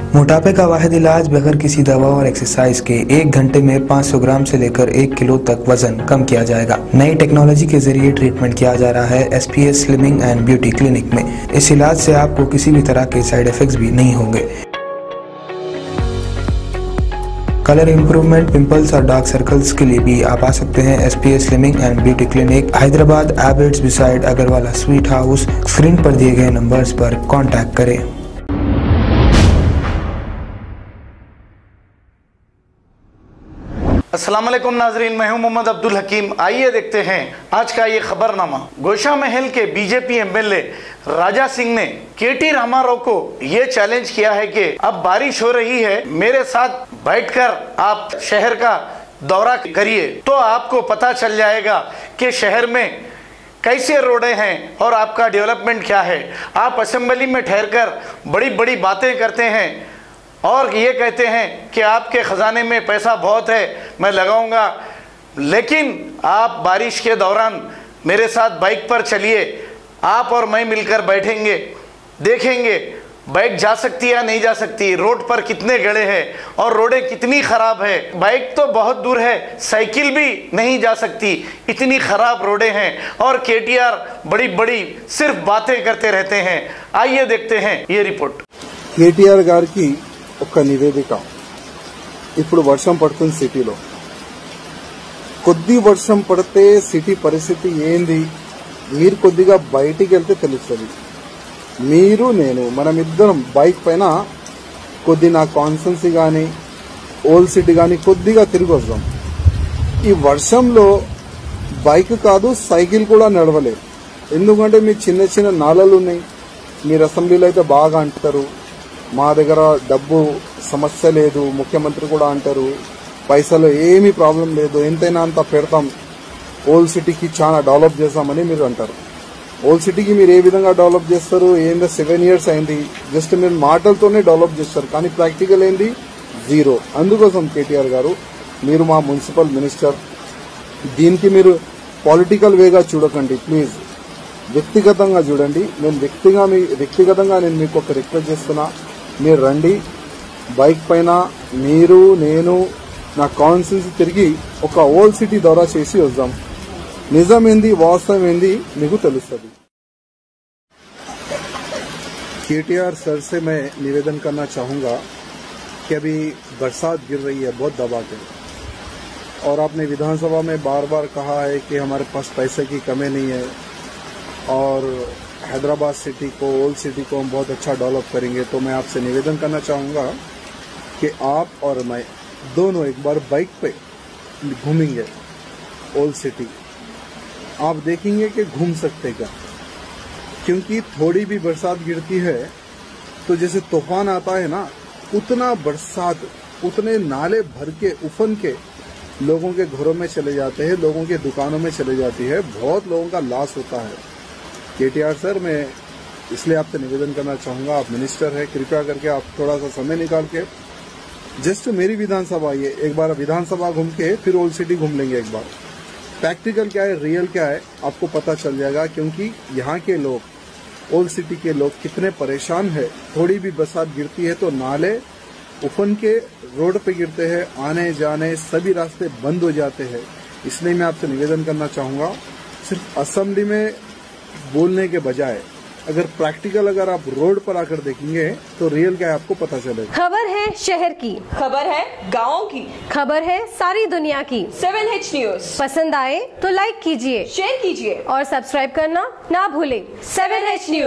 मोटापे का वाहिद इलाज बगैर किसी दवा और एक्सरसाइज के 1 घंटे में 500 ग्राम से लेकर 1 किलो तक वजन कम किया जाएगा। नई टेक्नोलॉजी के जरिए ट्रीटमेंट किया जा रहा है SPS slimming and beauty clinic में। इस इलाज से आपको किसी भी तरह के साइड इफेक्ट्स भी नहीं होंगे। कलर इंप्रूवमेंट, पिंपल्स और डार्क सर्कल्स के लिए भी आप आ सकते हैं SPS slimming and beauty clinic, Hyderabad, Abids beside Agarwala sweet house. Screen पर दिए गए नंबर्स पर कॉन्टैक्ट करें। अस्सलाम वालेकुम नाजरीन, मैं हूं मोहम्मद अब्दुल हकीम। आइए देखते हैं आज का ये खबरनामा। गोशा महल के बीजेपी MLA राजा सिंह ने KT रामाराव को ये चैलेंज किया है कि अब बारिश हो रही है, मेरे साथ बैठकर आप शहर का दौरा करिए तो आपको पता चल जाएगा कि शहर में कैसे रोडें हैं और आपका डेवलपमेंट क्या है। आप असेंबली में ठहरकर बड़ी बड़ी बातें करते हैं और ये कहते हैं कि आपके ख़जाने में पैसा बहुत है, मैं लगाऊंगा, लेकिन आप बारिश के दौरान मेरे साथ बाइक पर चलिए, आप और मैं मिलकर बैठेंगे, देखेंगे बाइक जा सकती है या नहीं जा सकती, रोड पर कितने गड्ढे हैं और रोडें कितनी ख़राब है। बाइक तो बहुत दूर है, साइकिल भी नहीं जा सकती, इतनी ख़राब रोडें हैं और KTR बड़ी बड़ी सिर्फ बातें करते रहते हैं। आइए देखते हैं ये रिपोर्ट। KTR गार की ఒక నివేదిక। ఇప్పుడు వర్షం పడుతుంది సిటీలో, కొద్ది వర్షం పడితే సిటీ పరిస్థితి ఏంది మీరు కొద్దిగా బయటికి వెళ్తే తెలుస్తుంది। మీరు నేను మనమిద్దరం బైక్ పైన కొద్ది నా కాన్స్టెన్సీ గానీ ఓల్డ్ సిటీ గానీ కొద్దిగా తిరిగి వద్దాం। ఈ వర్షంలో బైక్ కాదు సైకిల్ కూడా నడవలేదు, ఎందుకంటే మీ చిన్న చిన్న నాళాలు ఉన్నాయి। మీరు అసెంబ్లీలో అయితే బాగా అంటారు మా దగ్గర డబ్బు సమస్య లేదు, ముఖ్యమంత్రి కూడా అంటారు పైసలు ఏమీ ప్రాబ్లం లేదు, ఎంతైనా అంత పెడతాం, ఓల్డ్ సిటీకి చాలా డెవలప్ చేస్తామని మీరు అంటారు। ఓల్డ్ సిటీకి మీరు ఏ విధంగా డెవలప్ చేస్తారు? ఏందో 7 years అయింది, జస్ట్ మీరు మాటలతోనే డెవలప్ చేస్తారు కానీ ప్రాక్టికల్ ఏంది? జీరో। అందుకోసం KTR గారు మీరు మా మున్సిపల్ మినిస్టర్, దీనికి మీరు పొలిటికల్ వేగా చూడకండి, ప్లీజ్ వ్యక్తిగతంగా చూడండి। నేను వ్యక్తిగతంగా నేను మీకు ఒక రిక్వెస్ట్ చేస్తున్నా, మీరు రండి, బైక్ పైన మీరు నేను నా కాన్స్టిట్యూన్సీ తిరిగి ఒక ఓల్డ్ సిటీ దौरा చేసి వద్దాం, నిజం ఏంది వాస్తవం ఏంది మీకు తెలుస్తుంది। KTR सर से मैं निवेदन करना चाहूंगा कि अभी बरसात गिर रही है बहुत दबा के, और आपने विधानसभा में बार बार कहा है कि हमारे पास पैसे की कमी नहीं है और हैदराबाद सिटी को, ओल्ड सिटी को हम बहुत अच्छा डेवलप करेंगे। तो मैं आपसे निवेदन करना चाहूँगा कि आप और मैं दोनों एक बार बाइक पे घूमेंगे ओल्ड सिटी, आप देखेंगे कि घूम सकते क्या, क्योंकि थोड़ी भी बरसात गिरती है तो जैसे तूफान आता है ना, उतना बरसात उतने नाले भर के उफन के लोगों के घरों में चले जाते हैं, लोगों के दुकानों में चले जाती है, बहुत लोगों का लॉस होता है। KTR सर, मैं इसलिए आपसे निवेदन करना चाहूँगा, आप मिनिस्टर है, कृपया करके आप थोड़ा सा समय निकाल के जस्ट मेरी विधानसभा आइए, एक बार विधानसभा घूम के फिर ओल्ड सिटी घूम लेंगे। एक बार प्रैक्टिकल क्या है, रियल क्या है आपको पता चल जाएगा, क्योंकि यहाँ के लोग, ओल्ड सिटी के लोग कितने परेशान है। थोड़ी भी बरसात गिरती है तो नाले उफन के रोड पे गिरते हैं, आने जाने सभी रास्ते बंद हो जाते हैं। इसलिए मैं आपसे निवेदन करना चाहूँगा, सिर्फ असेंबली में बोलने के बजाय अगर आप रोड पर आकर देखेंगे तो रियल क्या है आपको पता चलेगा। खबर है शहर की, खबर है गाँव की, खबर है सारी दुनिया की। 7H न्यूज पसंद आए तो लाइक कीजिए, शेयर कीजिए और सब्सक्राइब करना ना भूलें। 7H news.